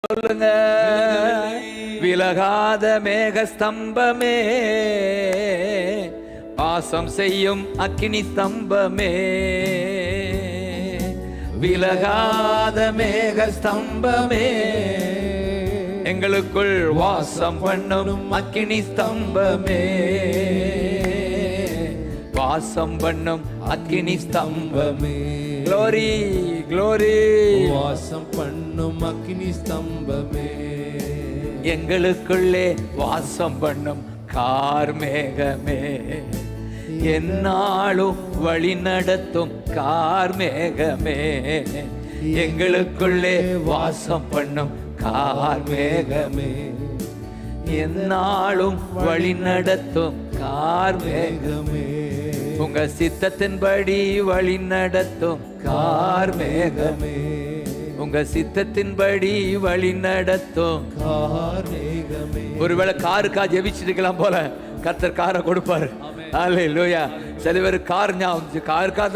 சொல்லுங்க. விலகாத மேக ஸ்தம்பமே, வாசம் செய்யும் அக்கினி ஸ்தம்பமே, விலகாத மேக ஸ்தம்பமே, எங்களுக்குள் வாசம் பண்ணும் அக்கினி ஸ்தம்பமே, வாசம் பண்ணும் அக்கினி ஸ்தம்பமே. Glory glory. வாசம் பண்ணும் அக்கினி ஸ்தம்பமே, எங்களுக்குள்ளே வாசம் பண்ணும் கார்மேகமே, என்னாலும் வழி நடத்தும் கார்மேகமே, எங்களுக்குள்ளே வாசம் பண்ணும் கார்மேகமே, என்னாலும் வழி நடத்தும் கார்மேகமே, உங்க சித்தத்தின்படி வழி நடத்தும் கார்மேகமே, உங்க சித்தத்தின்படி வழி நடத்தும் கார்மேகமே. ஒருவேளை காருக்கா ஜெபிச்சிருக்கலாம் போல, கர்த்தர் காரை கொடுப்பாரு. அல்லேலூயா. சில பேர் கார் ஞாபகம், காருக்கா